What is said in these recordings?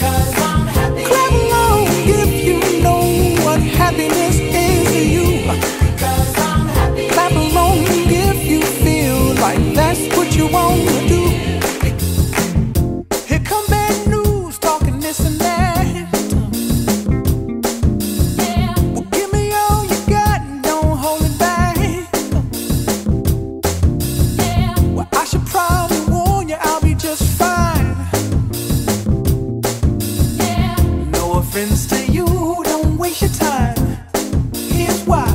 Clap along if you know what happiness is to you. Clap along if you feel like that's what you want to do. Here come bad news talking this and that. Well, give me all you got and don't hold it back. Well, I should probably warn you I'll be just fine. No offense to you, don't waste your time. Here's why.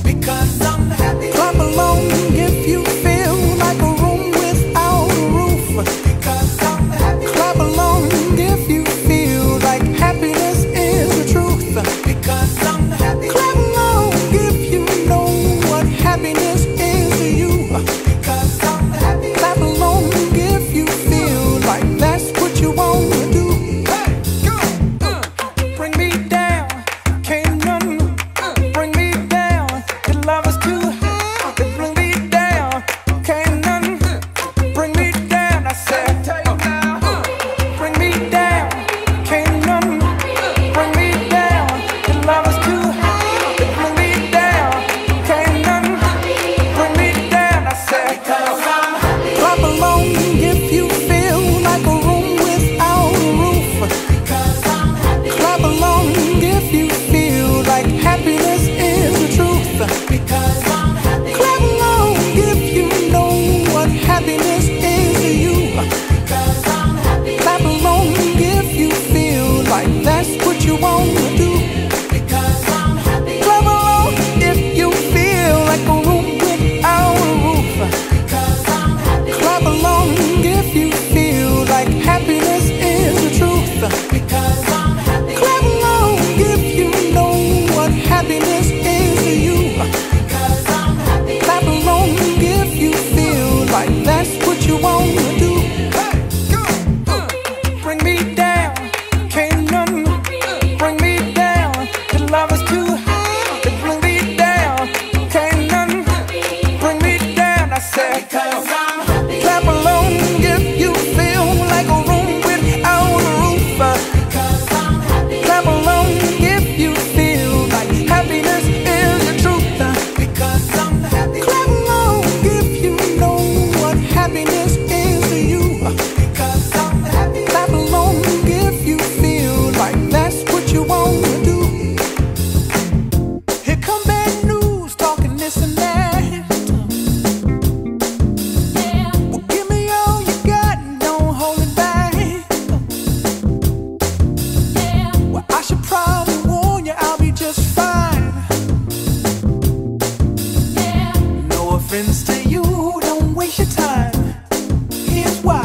Because I'm happy. Clap along if you feel like a room without a roof. Because I'm happy. Clap along if you feel like happiness is the truth. Because I'm happy. Clap along if you know what happiness is to you. Because I'm happy. Clap along if you feel like that's what you want to do. Hey, go! Bring me down, can't none bring me down. Your love is too high to bring me down. Can't none bring me down. I said, bring me down, can't none bring me down. Your love is too high to bring me down. Can't none bring me down. I said, clap along if you feel like a room without a roof. Clap along if you feel like happiness is the truth. Because I'm happy. Clap along if you know what happiness is to you. Because I'm happy. Clap along if you feel like that's what you want to do. Because I'm happy. Clap along if you feel like a room without a roof. Because I'm happy. Clap along if you feel like happiness is the truth. Because I'm happy. Clap along if you know what happiness is to you. Because I'm happy. Clap along if you feel like that's what you want to do. Hey, go! Bring me down, can't none bring me down. Your love is too high to bring me down. Can't none bring me down. I said, because I'm happy. Clap along if you feel like a room without a roof. Because I'm happy. Clap along if you feel like happiness is the truth. Because I'm happy. Clap along if you know what happiness is to you. Because I'm happy. Clap along if you feel like that's what you want to do. Here come bad news talking this and that. Well, give me all you got and don't hold it back. Well, I should probably warn you I'll be just fine. No offense to you, don't waste your time. Here's why.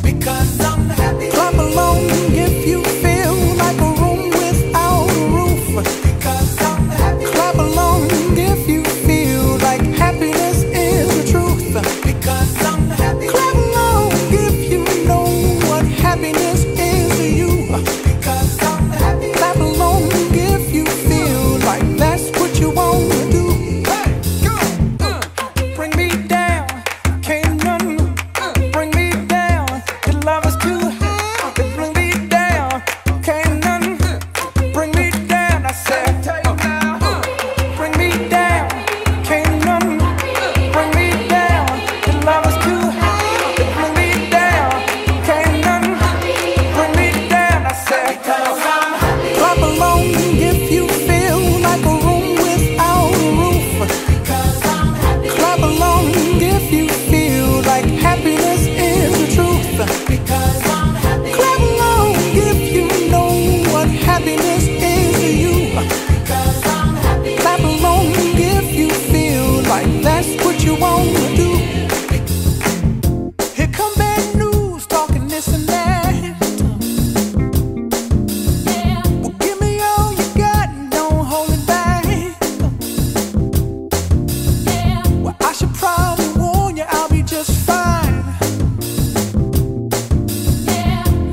Because I'm happy. Clap along if you feel like a room without a roof. Because I'm happy. Clap along if you feel like happiness is the truth. Because I'm happy. Clap along if you know what happiness is to you. Because I'm happy. Clap along if you feel like that's what you want to do. Hey, go! Bring me down, can't none bring me down. Your love is too high to bring me down. Can't none bring me down. I said, bring me down, can't none bring me down. Your love is too high to bring me down. Can't none bring me down. I said, clap along if you feel like a room without a roof. Clap along if you feel like happiness is the truth. Because I'm happy. Clap along if you know what happiness is to you. Because I'm happy. Clap along if you feel like that's what you want to do. Here come bad news talking this and that. Well, give me all you got and don't hold it back. Well, I should probably warn you I'll be just fine.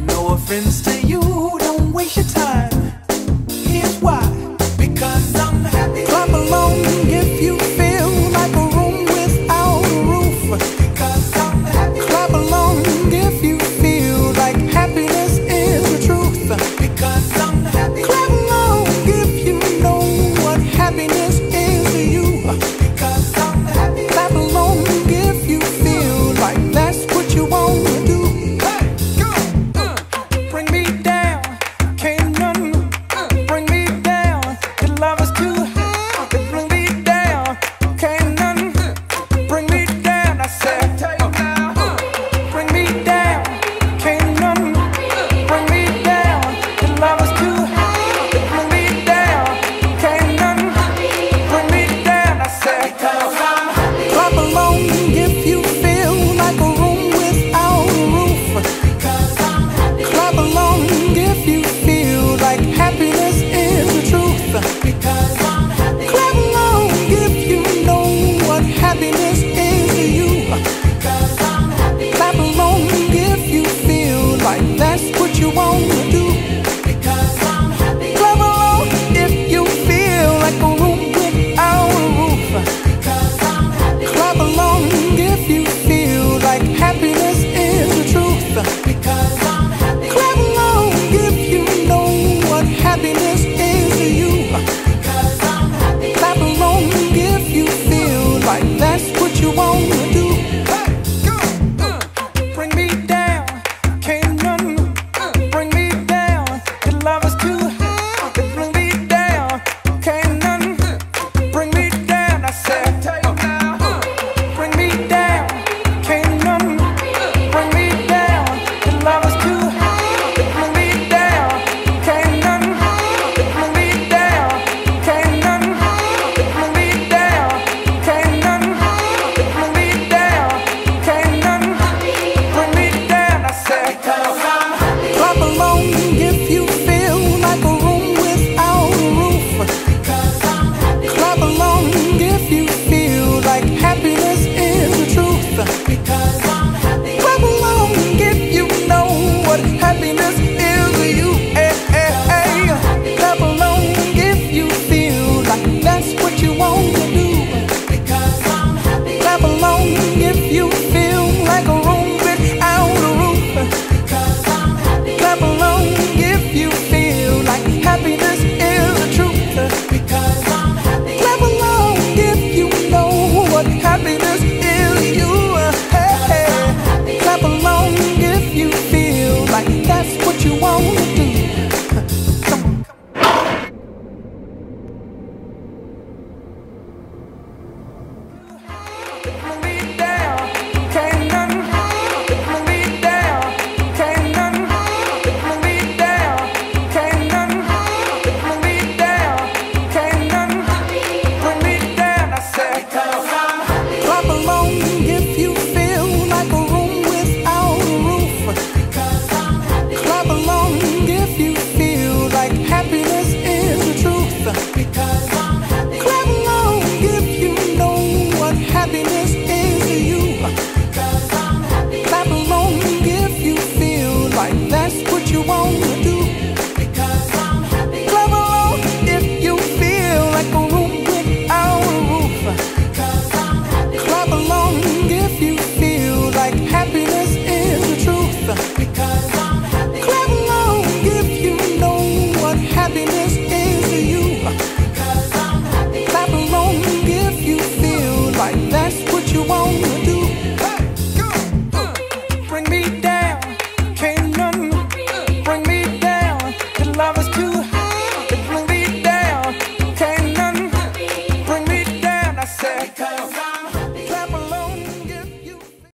No offense to you, don't waste your time. Here's why. Because I'm happy. Clap along if you feel like a room without a roof. Because I'm happy. Clap along if you feel like happiness is the truth. that's what you want to do.